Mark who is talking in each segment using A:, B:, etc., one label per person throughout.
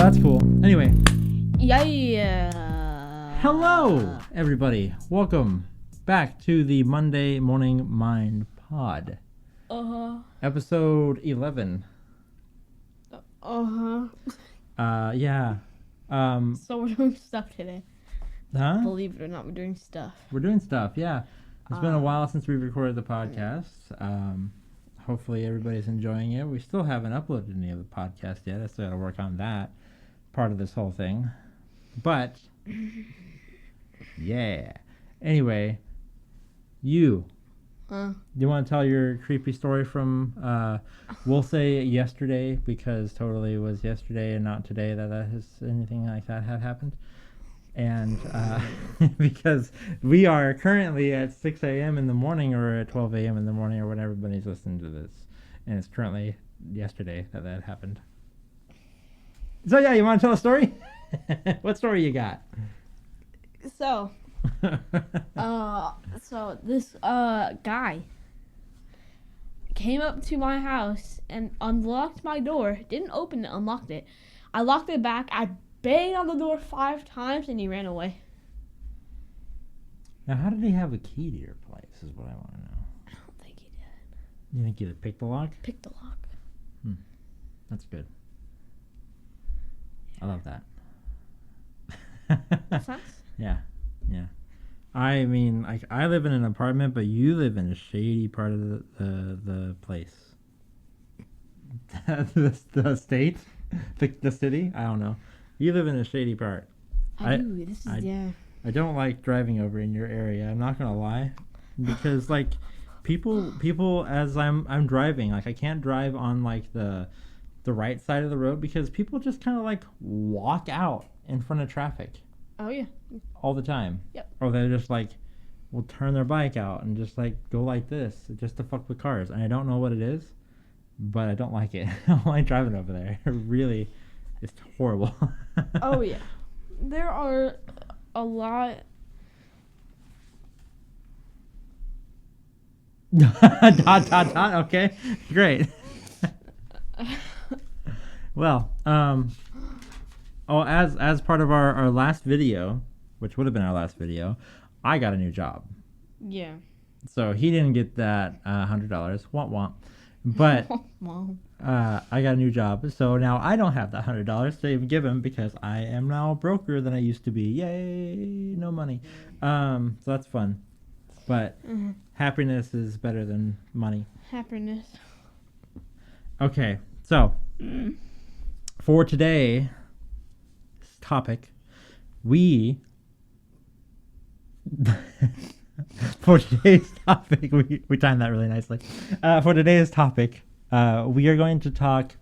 A: that's cool. Anyway.
B: Yeah.
A: Hello, everybody. Welcome back to the Monday Morning Mind Pod. Episode 11. Yeah.
B: So we're doing stuff today.
A: Huh?
B: Believe it or not, we're doing stuff.
A: We're doing stuff, yeah. It's been a while since we recorded the podcast. Hopefully everybody's enjoying it. We still haven't uploaded any of the podcast yet. I still got to work on that part of this whole thing. But, yeah. Anyway, you want to tell your creepy story from, we'll say yesterday, because totally it was yesterday and not today that has anything like that had happened. And because we are currently at 6 a.m. in the morning or at 12 a.m. in the morning or when everybody's listening to this. And it's currently yesterday that happened. So yeah, you want to tell a story? What story you got?
B: So, this guy came up to my house and unlocked my door. Didn't open it, unlocked it. I locked it back. I banged on the door 5 times and he ran away.
A: Now, how did he have a key to your place is what I want to know.
B: I don't think he did.
A: You think he just picked the lock?
B: Picked the lock.
A: That's good. I love that.
B: Makes sense?
A: Yeah. I mean, I live in an apartment, but you live in a shady part of the place. the state? The city? I don't know. You live in a shady part.
B: I do. This is, yeah.
A: I don't like driving over in your area. I'm not gonna lie, because like people as I'm driving, like I can't drive on like the right side of the road because people just kind of like walk out in front of traffic.
B: Oh yeah.
A: All the time.
B: Yep.
A: Or they're just like will turn their bike out and just like go like this just to fuck with cars. And I don't know what it is, but I don't like it. I don't like driving over there. It really, it's horrible.
B: Oh yeah. There are a lot.
A: dot. Okay, great. Well, as part of our last video, which would have been our last video, I got a new job.
B: Yeah.
A: So he didn't get that $100. Womp. But I got a new job, so now I don't have that $100 to even give him because I am now broker than I used to be. Yay, no money. So that's fun. But happiness is better than money.
B: Happiness.
A: Okay, so for today's topic, we timed that really nicely. For today's topic, we are going to talk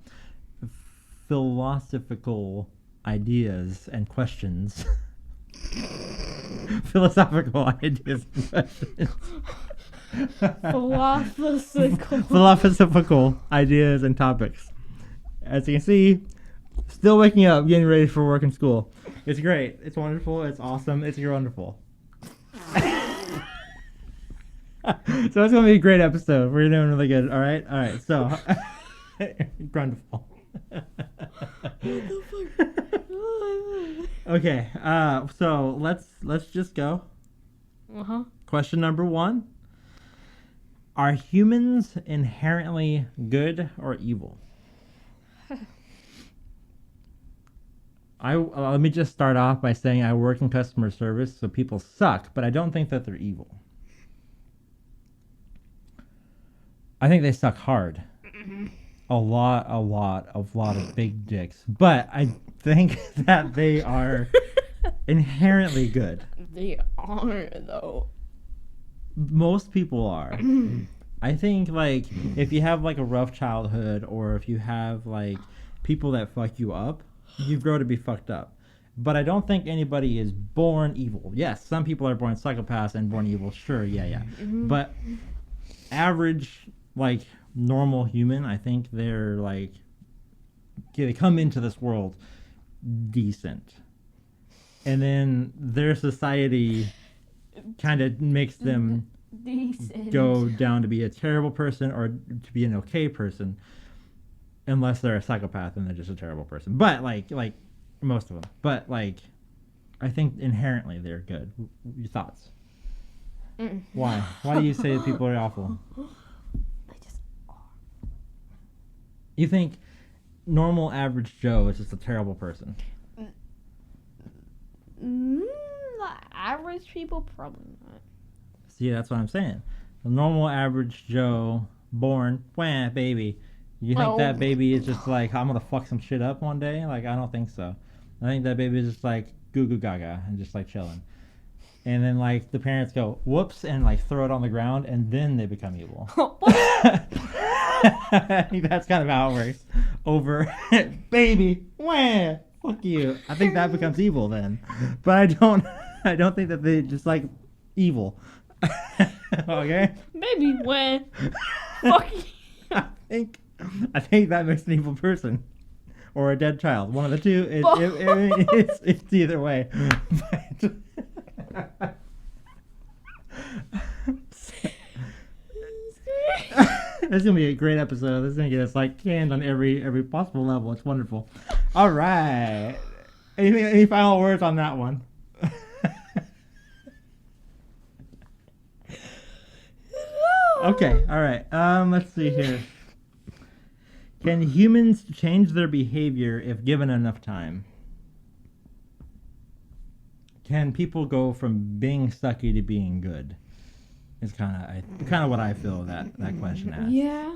A: philosophical ideas and questions. Philosophical ideas and questions. Philosophical ideas and topics. As you can see, still waking up, getting ready for work and school. It's great. It's wonderful. It's awesome. It's wonderful. So it's going to be a great episode. We're doing really good. All right. So, wonderful. Okay. So let's just go. Question number 1. Are humans inherently good or evil? Let me just start off by saying I work in customer service, so people suck, but I don't think that they're evil. I think they suck hard. A lot of big dicks. But I think that they are inherently good.
B: They are, though.
A: Most people are. I think, like, if you have, like, a rough childhood or if you have, like, people that fuck you up, you grow to be fucked up. But I don't think anybody is born evil. Yes, some people are born psychopaths and born evil. Sure, yeah. But average, like, normal human, I think they're, like, they come into this world decent. And then their society kind of makes them go down to be a terrible person or to be an okay person. Unless they're a psychopath and they're just a terrible person. But, like Most of them, but like, I think inherently they're good. Your thoughts?
B: Mm.
A: Why? Why do you say that people are awful?
B: They just are.
A: You think normal average Joe is just a terrible person?
B: Average people probably not.
A: See, that's what I'm saying. A normal average Joe, born, wah, baby. You think that baby is just like, I'm gonna fuck some shit up one day? Like, I don't think so. I think that baby is just like goo goo gaga and just like chilling. And then like the parents go, whoops, and like throw it on the ground, and then they become evil. I think that's kind of how it works. Over, baby, wah, fuck you. I think that becomes evil then. But I don't think that they just like evil. Okay?
B: Maybe when. Fuck you.
A: I think that makes an evil person. Or a dead child. One of the two. It's either way. But, this is gonna be a great episode. This is gonna get us like canned on every possible level. It's wonderful. All right. Any final words on that one? Okay. All right. Let's see here. Can humans change their behavior if given enough time? Can people go from being sucky to being good? Is kind of what I feel that question asks.
B: Yeah.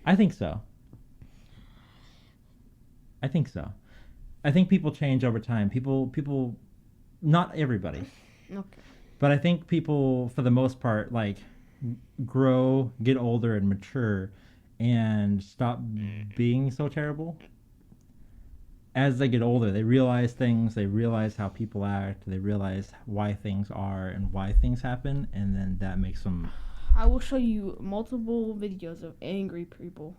A: I think so. I think people change over time. People, not everybody,
B: Okay.
A: but I think people, for the most part, like grow, get older, and mature, and stop being so terrible. As they get older, they realize things. They realize how people act. They realize why things are and why things happen, and then that makes them.
B: I will show you multiple videos of angry people,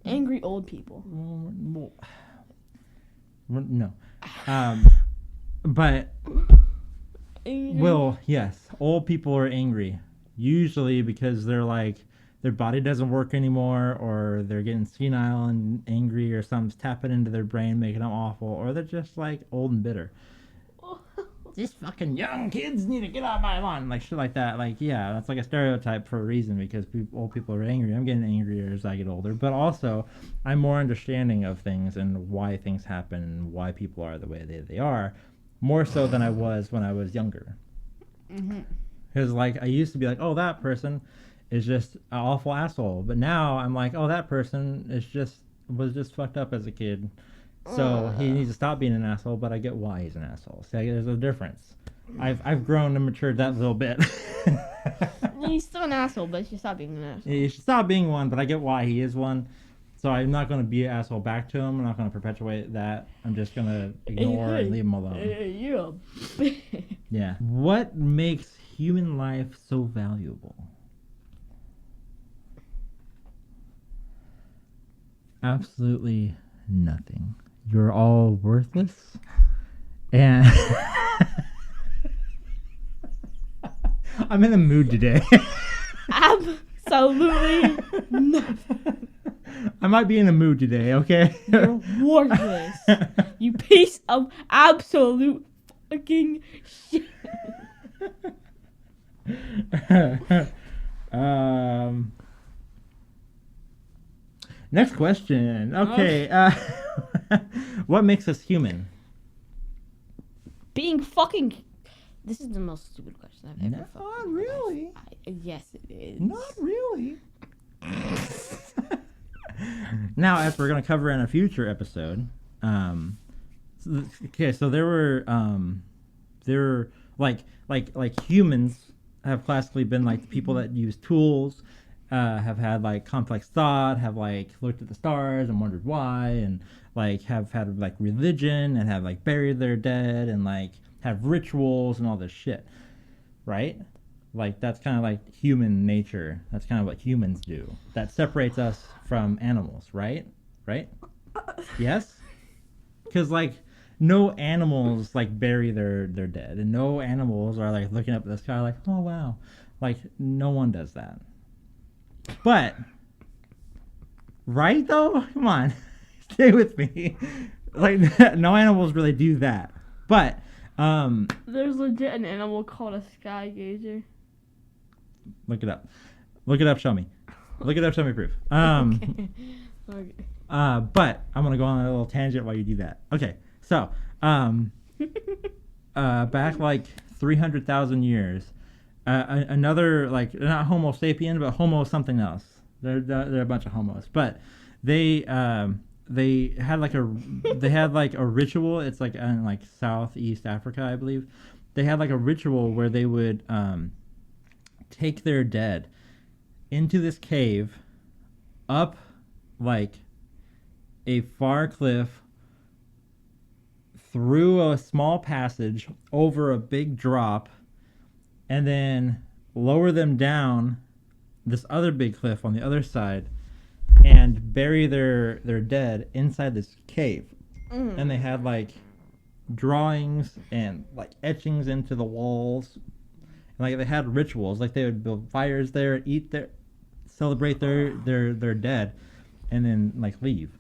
B: angry old people.
A: No, but yes, old people are angry, usually because they're like their body doesn't work anymore, or they're getting senile and angry, or something's tapping into their brain making them awful, or they're just like old and bitter. These fucking young kids need to get out of my lawn, like shit like that. Like, yeah, that's like a stereotype for a reason, because old people are angry. I'm getting angrier as I get older, but also I'm more understanding of things and why things happen and why people are the way they are, more so than I was when I was younger. Because like I used to be like, oh, that person is just an awful asshole, but now I'm like, oh, that person was just fucked up as a kid. So he needs to stop being an asshole, but I get why he's an asshole. See, there's a difference. I've grown and matured that little bit.
B: He's still an asshole, but you should stop being an asshole.
A: He should stop being one, but I get why he is one. So I'm not going to be an asshole back to him. I'm not going to perpetuate that. I'm just going to ignore and leave him alone. Yeah. What makes human life so valuable? Absolutely nothing. You're all worthless, and I'm in the mood today.
B: Absolutely nothing.
A: I might be in the mood today, okay?
B: You're worthless. You piece of absolute fucking shit.
A: Next question. Okay. What makes us human?
B: Being fucking. This is the most stupid question I've ever felt.
A: Not really.
B: Yes, it is.
A: Not really. Now, as we're going to cover in a future episode, so there were like humans have classically been like the people that use tools, have had like complex thought, have like looked at the stars and wondered why, and like have had like religion and have like buried their dead and like have rituals and all this shit, right? Like that's kind of like human nature. That's kind of what humans do. That separates us from animals, right? Right? Yes? Because like no animals like bury their dead, and no animals are like looking up at the sky like, oh wow. Like no one does that. But right though? Come on. Stay with me. Like no animals really do that. But
B: There's legit an animal called a sky gazer.
A: look it up. Look it up. Show me. Look it up. Show me proof.
B: Okay. Okay.
A: But I'm gonna go on a little tangent while you do that. Okay. So back like 300,000 years, another like not Homo sapien but Homo something else. They're a bunch of homos, but they had like a ritual. It's like in like Southeast Africa, I believe. They had like a ritual where they would take their dead into this cave, up like a far cliff, through a small passage, over a big drop, and then lower them down this other big cliff on the other side, and bury their dead inside this cave. And they had like drawings and like etchings into the walls. And, like they had rituals, like they would build fires there, eat there, celebrate their dead, and then like leave.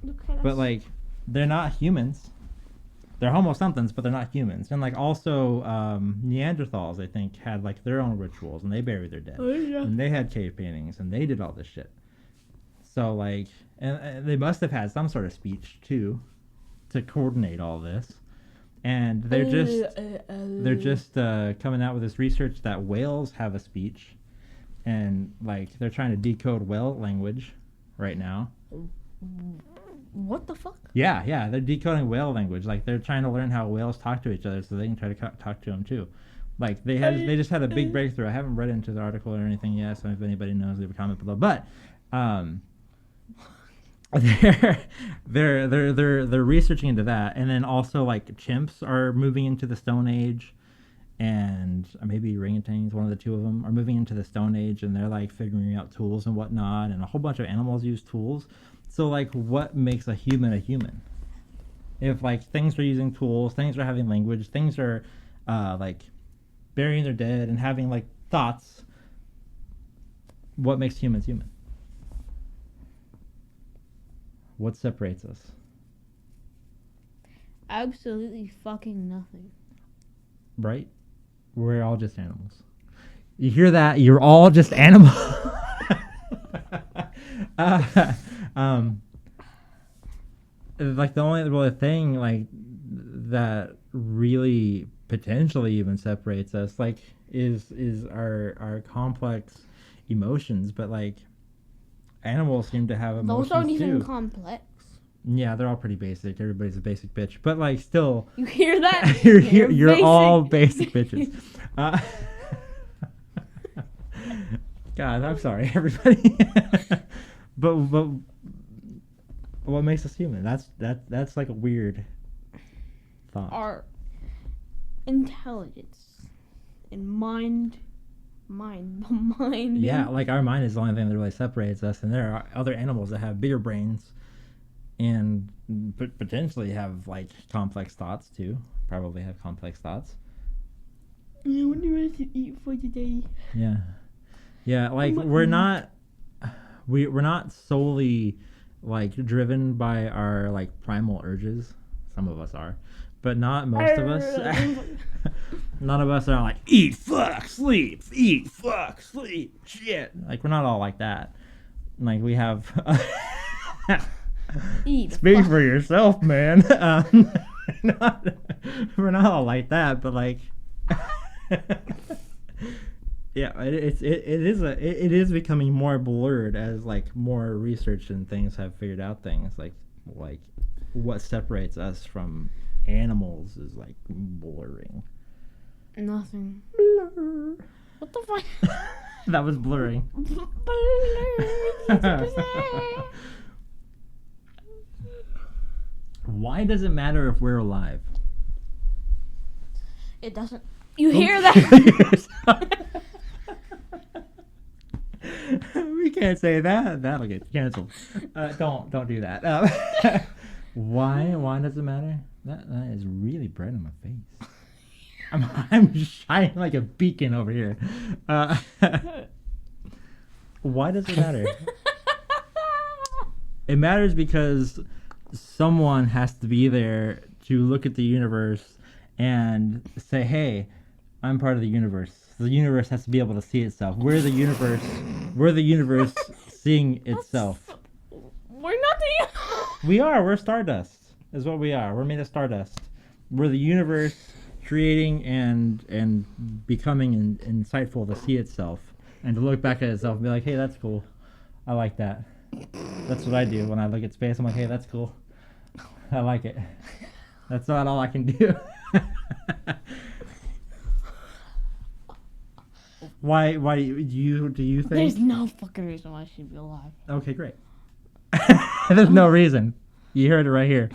B: Okay,
A: But like they're not humans. They're Homo somethings, but they're not humans. And like also Neanderthals, I think, had like their own rituals, and they buried their dead.
B: Oh, yeah.
A: And they had cave paintings, and they did all this shit. So like, and they must have had some sort of speech too, to coordinate all this. And they're just coming out with this research that whales have a speech, and like they're trying to decode whale language right now.
B: What the fuck?
A: Yeah, they're decoding whale language. Like they're trying to learn how whales talk to each other, so they can try to talk to them too. Like they just had a big breakthrough. I haven't read into the article or anything yet, so if anybody knows, leave a comment below. But they're researching into that, and then also like chimps are moving into the Stone Age, and maybe orangutans, one of the two of them, are moving into the Stone Age, and they're like figuring out tools and whatnot, and a whole bunch of animals use tools. So like, what makes a human a human? If like things are using tools, things are having language, things are like burying their dead and having like thoughts, what makes humans human? What separates us?
B: Absolutely fucking nothing.
A: Right? We're all just animals. You hear that? You're all just animals. Like the only really thing like that really potentially even separates us like is our complex emotions, but like animals seem to have emotions
B: Those aren't even
A: too.
B: complex.
A: Yeah, they're all pretty basic. Everybody's a basic bitch, but like still,
B: You hear that?
A: you're all basic bitches. God, I'm sorry, everybody. but what makes us human? That's like a weird thought.
B: Our intelligence and mind.
A: Yeah, like our mind is the only thing that really separates us, and there are other animals that have bigger brains and potentially have like complex thoughts too. Probably have complex thoughts.
B: Yeah, what do you want to eat for today?
A: Yeah, like we're not solely like driven by our like primal urges. Some of us are, but not most of us. None of us are like eat, fuck, sleep, shit. Like we're not all like that. Like we have.
B: Eat.
A: Speak for yourself, man. We're not all like that, but like. Yeah, it is becoming more blurred as like more research and things have figured out things like what separates us from animals is like blurring.
B: Nothing.
A: Blur.
B: What the fuck?
A: That was blurring. Why does it matter if we're alive?
B: It doesn't. You hear that?
A: We can't say that. That'll get canceled. Don't do that. Why does it matter? That is really bright on my face. I'm shining like a beacon over here. Why does it matter? It matters because someone has to be there to look at the universe and say, "Hey, I'm part of the universe." The universe has to be able to see itself. We're the universe. We're the universe seeing itself.
B: We're not the.
A: We are. We're stardust. Is what we are. We're made of stardust. We're the universe creating and becoming insightful to see itself and to look back at itself and be like, "Hey, that's cool. I like that." That's what I do when I look at space. I'm like, "Hey, that's cool. I like it." That's not all I can do. Why do you think?
B: There's no fucking reason why I should be alive.
A: Okay, great. There's no reason. You heard it right here.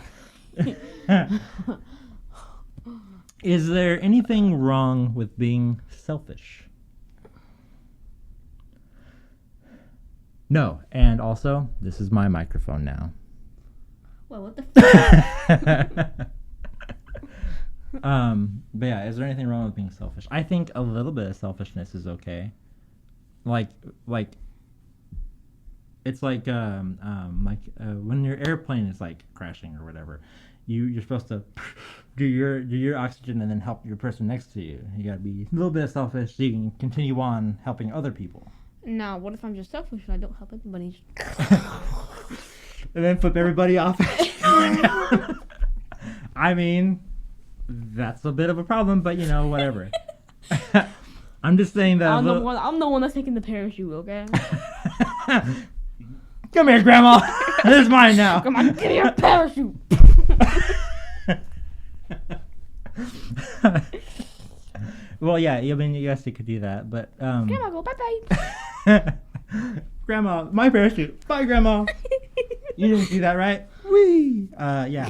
A: Is there anything wrong with being selfish? No. And also, this is my microphone now.
B: Well, what the fuck?
A: But yeah, is there anything wrong with being selfish? I think a little bit of selfishness is okay. Like it's like when your airplane is like crashing or whatever, you're supposed to do your oxygen and then help your person next to you. You gotta be a little bit selfish so you can continue on helping other people.
B: Now, what if I'm just selfish and I don't help anybody?
A: And then flip everybody off. I mean, that's a bit of a problem, but whatever. I'm just saying that
B: I'm the one that's taking the parachute, okay?
A: Come here, Grandma. This is mine now.
B: Come on, give me your parachute.
A: Well, yeah, I mean, yes, you could do that, but
B: Grandma, go bye-bye.
A: Grandma, my parachute. Bye, Grandma. You didn't see that, right? Whee! Yeah.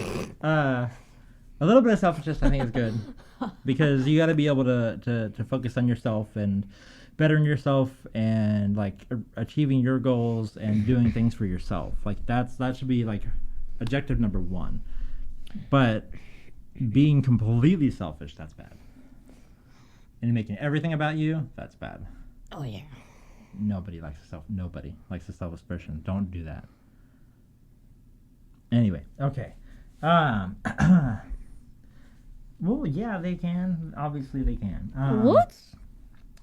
A: A little bit of selfishness, I think, is good because you got to be able to focus on yourself and bettering yourself and like achieving your goals and doing things for yourself. Like that should be like objective number one. But being completely selfish, that's bad. And making everything about you, that's bad.
B: Oh yeah.
A: Nobody likes a selfish person. Don't do that. Anyway, okay. Well, yeah, they can. Obviously, they can.
B: What?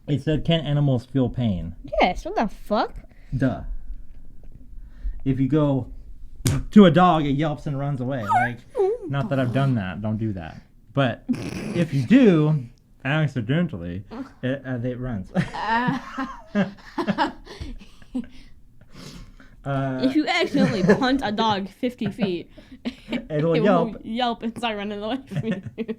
A: It said, "Can animals feel pain?"
B: Yes. What the fuck?
A: Duh. If you go to a dog, it yelps and runs away. Like, not that I've done that. Don't do that. But if you do, accidentally, it runs.
B: If you accidentally punt a dog 50 feet,
A: it'll
B: yelp and start running away from you.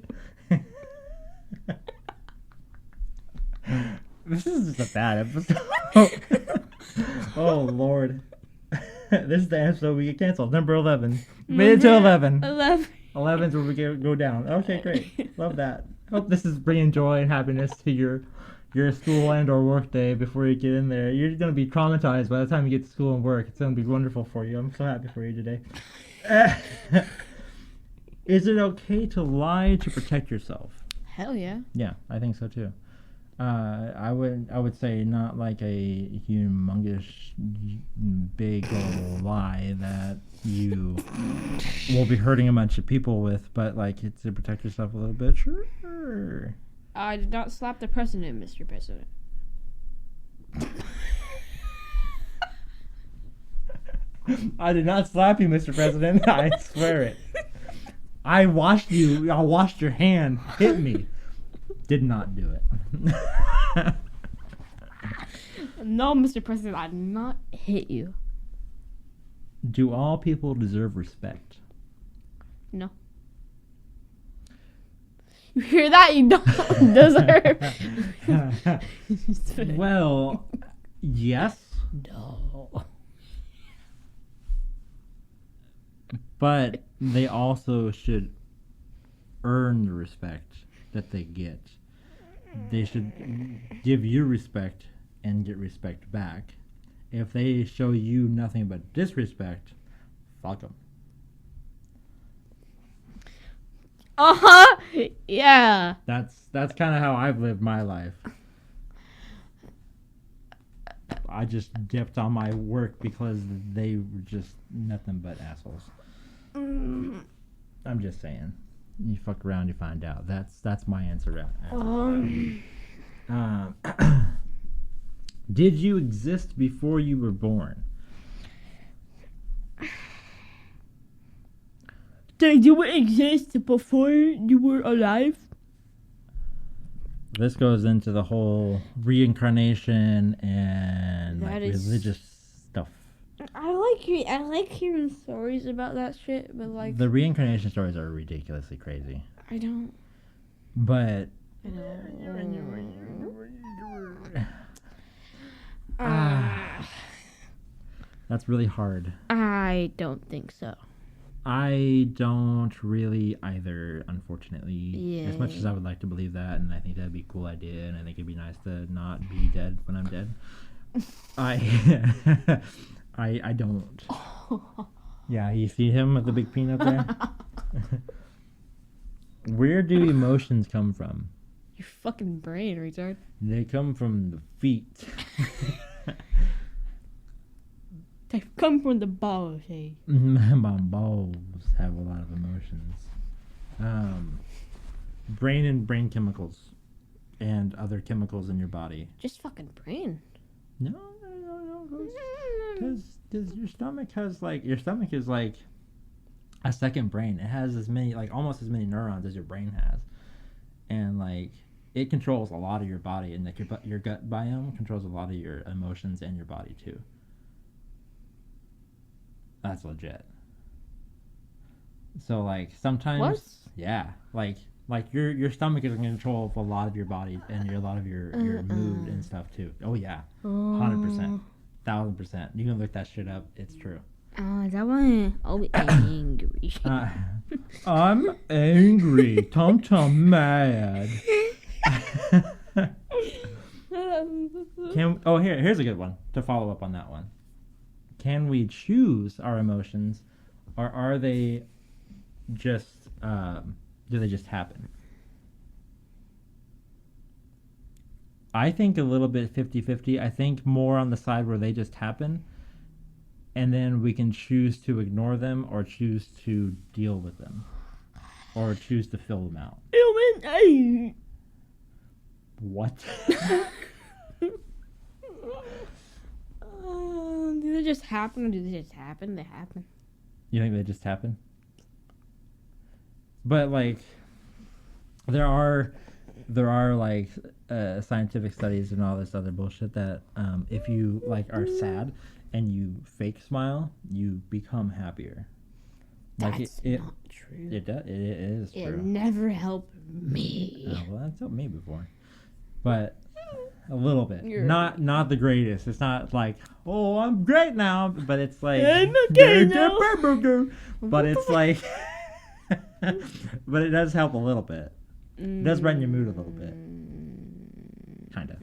A: This is just a bad episode. Oh, Lord. This is the episode we get canceled. Number 11. Made it to 11. 11's where we go down. Okay, great. Love that. Hope this is bringing joy and happiness to your school and or work day before you get in there. You're going to be traumatized by the time you get to school and work. It's going to be wonderful for you. I'm so happy for you today. Is it okay to lie to protect yourself?
B: Hell yeah.
A: Yeah, I think so too. I would say not like a humongous big old lie that you will be hurting a bunch of people with, but like it's to protect yourself a little bit. Sure.
B: I did not slap the president, Mr. President.
A: I did not slap you, Mr. President. I swear it. I washed you. I washed your hand. Hit me. Did not do it.
B: No, Mr. President, I did not hit you.
A: Do all people deserve respect?
B: No. You hear that? You don't deserve.
A: Well, yes.
B: No.
A: But they also should earn the respect that they get. They should give you respect and get respect back. If they show you nothing but disrespect, fuck them.
B: Uh-huh. Yeah.
A: That's kind of how I've lived my life. I just dipped on my work because they were just nothing but assholes. I'm just saying. You fuck around, you find out. That's my answer. Did you exist before you were born?
B: Did you exist before you were alive?
A: This goes into the whole reincarnation and
B: That
A: like
B: is-
A: religious stuff.
B: I like hearing stories about that shit, but like
A: The reincarnation stories are ridiculously crazy.
B: I don't.
A: But
B: I
A: that's really hard.
B: I don't think so.
A: I don't really either, unfortunately. As much as I
B: Yeah.
A: would like to believe that, and I think that'd be a cool idea, and I think it'd be nice to not be dead when I'm dead. I don't. Yeah, you see him with the big peanut there? Where do emotions come from?
B: Your fucking brain, retard.
A: They come from the feet.
B: They come from the balls, hey.
A: My balls have a lot of emotions. Brain and brain chemicals and other chemicals in your body.
B: Just fucking brain.
A: No. Because your stomach is like a second brain. It has as many, like almost as many neurons as your brain has, and like it controls a lot of your body, and like your gut biome controls a lot of your emotions and your body too. That's legit. So like sometimes,
B: What?
A: yeah, like your stomach is in control of a lot of your body and a lot of your mood and stuff too. Oh yeah, 100%, 1,000%. You can look that shit up. It's true.
B: Is that why I'll be angry?
A: I'm angry. Tom mad. Here's a good one to follow up on that one. Can we choose our emotions, or are they just do they just happen? I think a little bit 50-50. I think more on the side where they just happen, and then we can choose to ignore them or choose to deal with them or choose to fill them out. What?
B: Do they just happen or do they just happen? They happen.
A: You think they just happen? But like there are like scientific studies and all this other bullshit that if you like are sad and you fake smile, you become happier. Like
B: That's
A: it
B: not true.
A: it is
B: It
A: true.
B: never helped me.
A: Oh, well, that's helped me before, but a little bit.
B: You're-
A: Not the greatest. It's not like, oh, I'm great now, but it's like,
B: I'm okay now.
A: but it's like, but it does help a little bit. It does brighten your mood a little bit, kind of.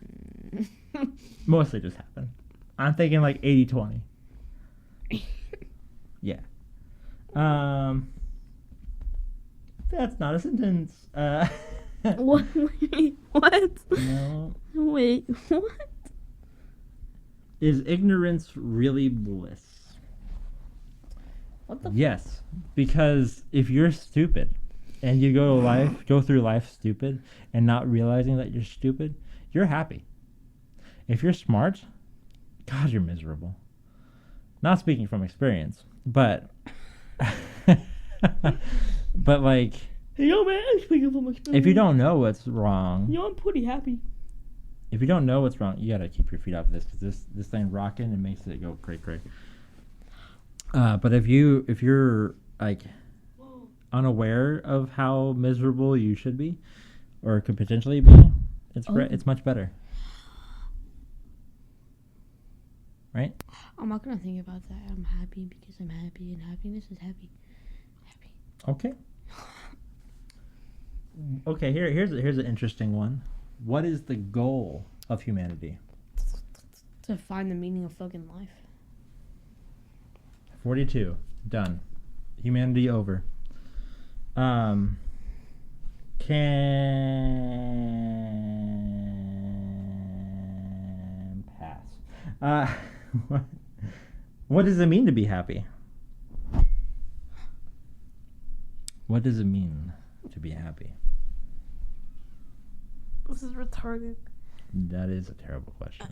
A: Mostly just happen. I'm thinking like 80-20. Yeah. That's not a sentence.
B: What? What?
A: No.
B: Wait, what?
A: Is ignorance really bliss?
B: What the?
A: Yes, because if you're stupid and you go through life stupid and not realizing that you're stupid, you're happy. If you're smart, God, you're miserable. Not speaking from experience, but but like
B: Yo, man, I'm speaking from experience.
A: if you don't know what's wrong,
B: Yo, I'm pretty happy.
A: if you don't know what's wrong, you gotta keep your feet off this because this thing rocking and makes it go cray cray. But if you're like unaware of how miserable you should be, or could potentially be, it's much better, right?
B: I'm not gonna think about that. I'm happy because I'm happy, and happiness is happy. Happy.
A: Okay. Okay. Here's an interesting one. What is the goal of humanity?
B: To find the meaning of fucking life.
A: 42. Done. Humanity over. Can pass. What does it mean to be happy? What does it mean to be happy?
B: This is retarded.
A: That is a terrible question.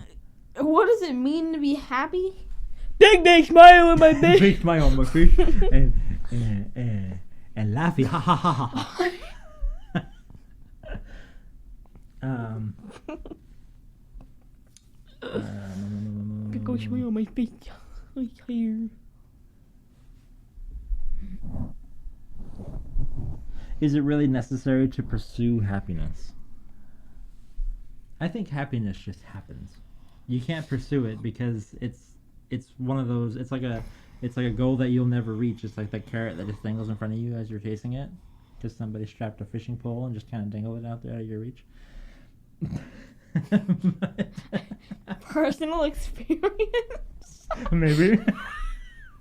B: What does it mean to be happy? Big smile on my face.
A: Big smile on my face. And laughing. Ha ha ha ha ha.
B: Big old smile on my face. Here.
A: Is it really necessary to pursue happiness? I think happiness just happens. You can't pursue it because it's one of those. It's like a goal that you'll never reach. It's like that carrot that just dangles in front of you as you're chasing it, because somebody strapped a fishing pole and just kind of dangled it out there out of your reach.
B: Personal experience.
A: Maybe.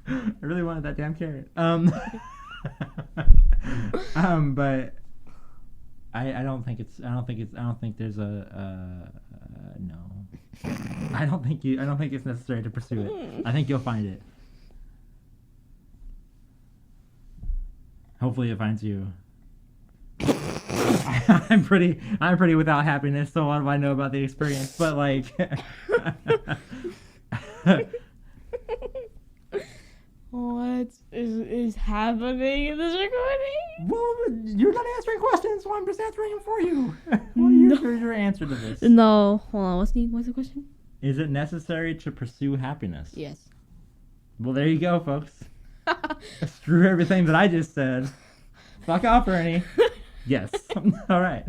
A: I really wanted that damn carrot. But I don't think there's no. I don't think it's necessary to pursue it. I think you'll find it. Hopefully it finds you. I'm pretty without happiness, so what do I know about the experience? But like
B: what is happening in this recording?
A: Well, you're not answering questions, so I'm just answering them for you. What is your answer to this?
B: No, hold on. What's the question?
A: Is it necessary to pursue happiness?
B: Yes.
A: Well, there you go, folks. Screw everything that I just said. Fuck off, Ernie. Yes. All right.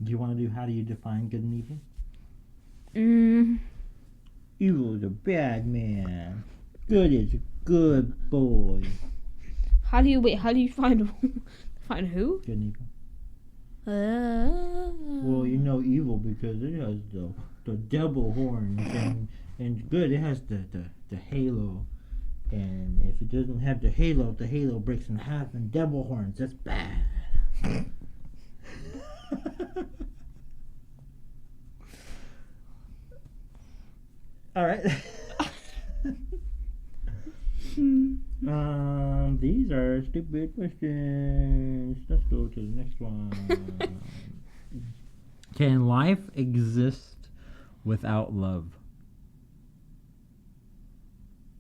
A: Do you want to do how do you define good and evil? Evil is a bad man. Good is a good boy.
B: How do you find who?
A: Good and evil. Well, you know evil because it has the double horns, and good it has the halo. And if it doesn't have the halo breaks in half, and double horns, that's bad. All right. These are stupid questions. Let's go to the next one. Can life exist without love?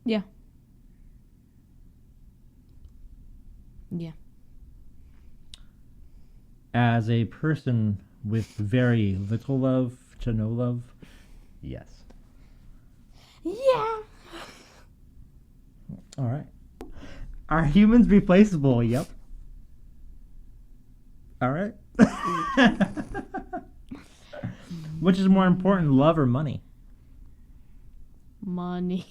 B: Yeah. Yeah.
A: As a person with very little love to no love, yes.
B: Yeah.
A: All right. Are humans replaceable? Yep. All right. Which is more important, love or money?
B: Money.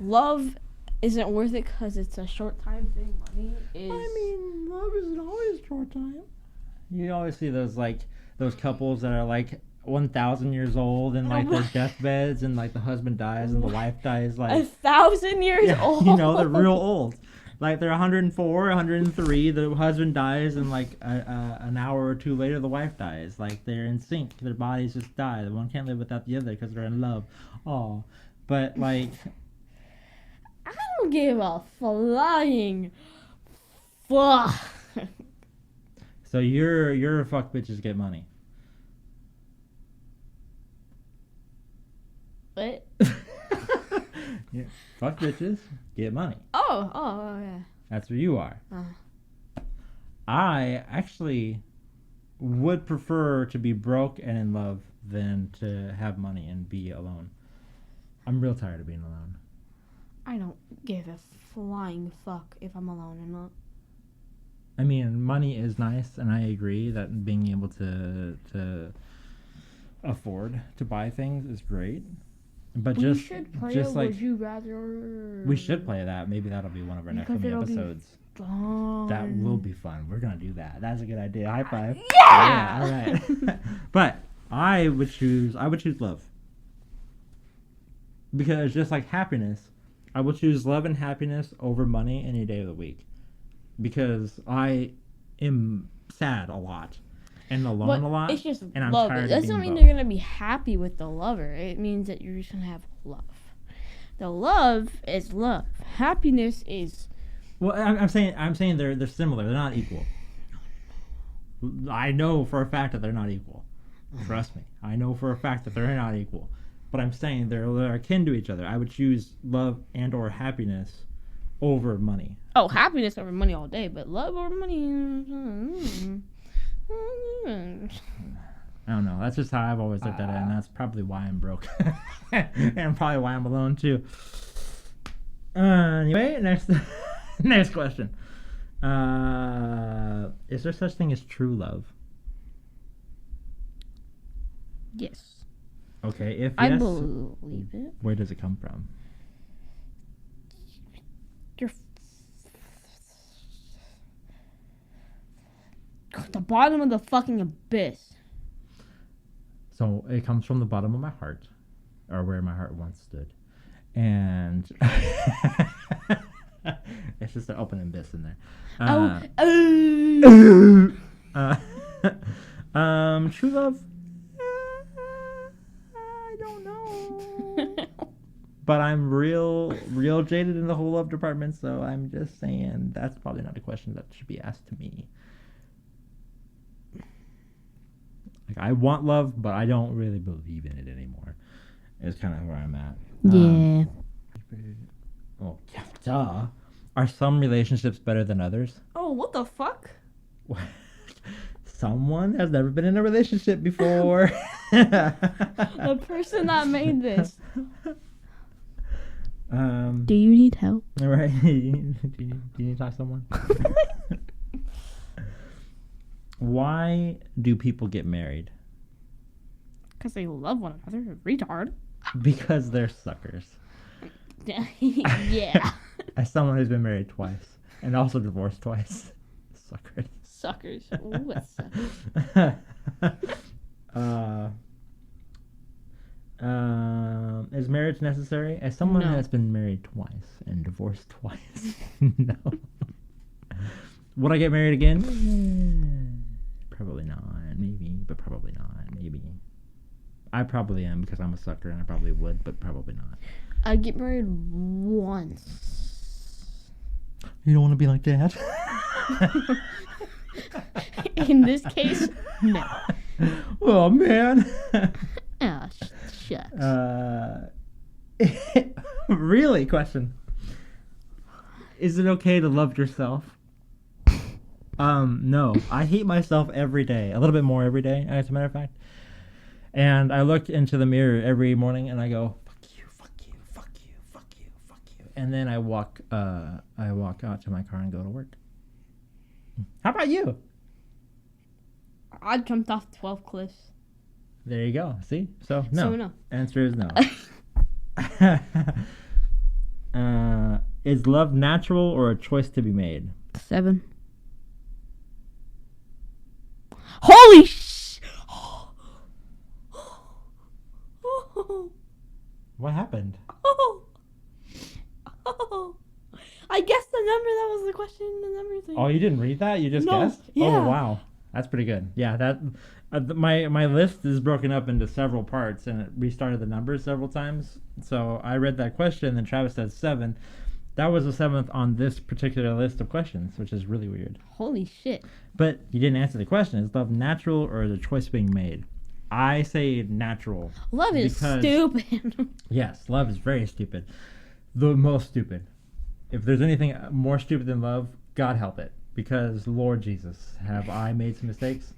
B: Love isn't worth it because it's a short time thing. Money is.
A: I mean, love isn't always short time. You always see those couples that are like 1,000 years old and like their deathbeds, and like the husband dies and the wife dies like
B: 1,000 years old.
A: You know, they're real old. Like they're 104, 103. The husband dies, and like an hour or two later, the wife dies. Like they're in sync. Their bodies just die. The one can't live without the other because they're in love. Oh, but like.
B: I don't give a flying fuck.
A: So your fuck bitches get money.
B: What?
A: Yeah. Fuck bitches get money.
B: Oh yeah.
A: That's where you are. I actually would prefer to be broke and in love than to have money and be alone. I'm real tired of being alone.
B: I don't give a flying fuck if I'm alone or not.
A: I mean, money is nice, and I agree that being able to afford to buy things is great. But
B: We should play
A: just like
B: Would You Rather.
A: we should play that. Maybe that'll be one of our next
B: Because it'll be
A: episodes.
B: fun.
A: That will be fun. We're gonna do that. That's a good idea. High five.
B: Yeah!
A: All right. But I would choose love. Because just like happiness, I would choose love and happiness over money any day of the week. Because I am sad a lot and alone
B: But
A: a lot.
B: it's just
A: and I'm
B: love.
A: tired
B: It
A: of
B: doesn't
A: being
B: mean
A: both.
B: they're gonna be happy with the lover. It means that you're just gonna have love. The love is love. Happiness is
A: Well, I'm saying they're similar. They're not equal. I know for a fact that they're not equal. Trust me. I know for a fact that they're not equal. But I'm saying they're akin to each other. I would choose love and or happiness over money.
B: happiness over money all day, but love over money.
A: I don't know. That's just how I've always looked at it, and that's probably why I'm broke, and probably why I'm alone too. Anyway, next question. Is there such thing as true love?
B: Yes,
A: Okay, if
B: I
A: yes,
B: believe it.
A: where does it come from?
B: You're the bottom of the fucking abyss.
A: So it comes from the bottom of my heart, or where my heart once stood, and it's just an open abyss in there. True love. I don't know, but I'm real jaded in the whole love department, so I'm just saying that's probably not a question that should be asked to me. Like, I want love, but I don't really believe in it anymore. It's kind of where I'm at.
B: Yeah.
A: Oh, yeah, duh. Are some relationships better than others?
B: Oh, what the fuck?
A: Someone has never been in a relationship before.
B: The person that made this.
A: Do
B: Do you need help?
A: Right? do you need to talk to someone? Why do people get married?
B: Because they love one another. Retard.
A: Because they're suckers.
B: Yeah.
A: As someone who's been married twice and also divorced twice. Suckers.
B: Suckers. Ooh, a sucker.
A: Is marriage necessary? As someone
B: No.
A: that's been married twice and divorced twice, no. Would I get married again? Probably not. Maybe, but probably not. Maybe. I probably am because I'm a sucker and I probably would, but probably not.
B: I'd get married once.
A: You don't want to be like that?
B: In this case, no.
A: Oh, man.
B: Ah, shucks.
A: Really? Question. Is it okay to love yourself? No. I hate myself every day. A little bit more every day, as a matter of fact. And I look into the mirror every morning and I go, fuck you, fuck you, fuck you, fuck you, fuck you. And then I walk out to my car and go to work. How about you?
B: I'd jumped off 12 cliffs.
A: There you go. See? So, no.
B: So, no.
A: Answer is no. Is love natural or a choice to be made?
B: 7. Holy sh!
A: What happened?
B: I guessed the number. That was the question. The number thing.
A: Oh, you didn't read that? You just
B: No,
A: guessed?
B: yeah.
A: Oh, wow. That's pretty good. Yeah, that my list is broken up into several parts, and it restarted the numbers several times. So I read that question, and then Travis said 7. That was the 7th on this particular list of questions, which is really weird.
B: Holy shit.
A: But you didn't answer the question. Is love natural or is a choice being made? I say natural.
B: Love is
A: Because-
B: stupid.
A: Yes, love is very stupid. The most stupid. If there's anything more stupid than love, God help it. Because Lord Jesus, have I made some mistakes?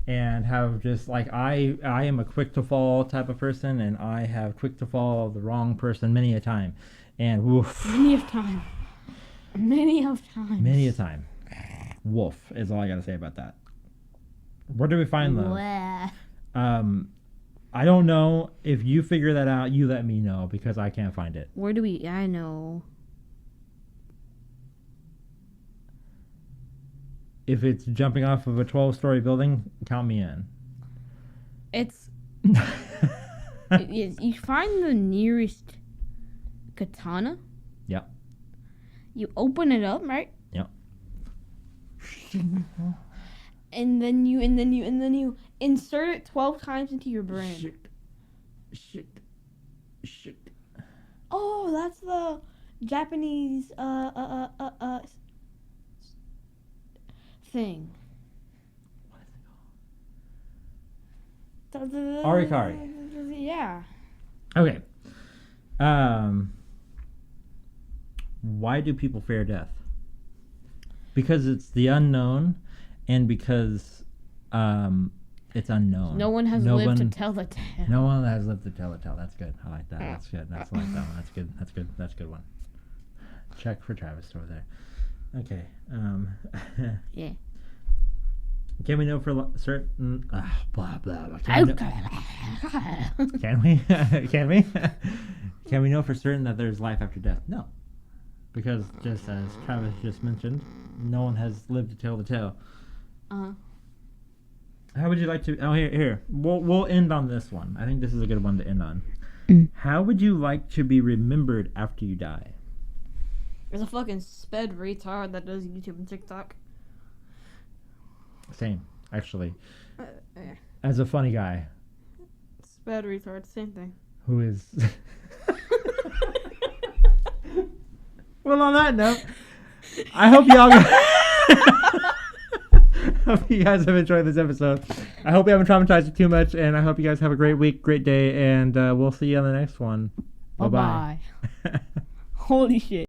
A: And have just like I am a quick to fall type of person, and I have quick to fall the wrong person many a time. And woof.
B: Many of time. Many of times.
A: Many a time. Woof is all I gotta say about that. Where do we find love?
B: Wah.
A: I don't know. If you figure that out, you let me know because I can't find it.
B: Where do we? I know.
A: If it's jumping off of a 12-story building, count me in.
B: It's you find the nearest katana.
A: Yep.
B: You open it up, right?
A: Yep.
B: and then you insert it 12 times into your brain.
A: Shit.
B: Oh, that's the Japanese thing.
A: What is it called? Arikari.
B: Yeah.
A: Okay. Why do people fear death? Because it's the unknown, and because it's unknown.
B: No one has lived to tell the tale.
A: No one has lived to tell the tale. That's good. I like that. That's good. That's like that one. That's good. That's good. That's a good one. Check for Travis over there. Okay.
B: Yeah.
A: Can we know for certain? Blah blah. Can we? Can we? Can we know for certain that there's life after death? No, because just as Travis just mentioned, no one has lived to tell the tale. How would you like to? Oh, here. We'll end on this one. I think this is a good one to end on. How would you like to be remembered after you die?
B: There's a fucking sped retard that does YouTube and TikTok.
A: Same, actually. As a funny guy.
B: Sped retard, same thing.
A: Who is? Well, on that note, I hope y'all. Hope you guys have enjoyed this episode. I hope you haven't traumatized you too much, and I hope you guys have a great week, great day, and we'll see you on the next one. Bye-bye.
B: Holy shit.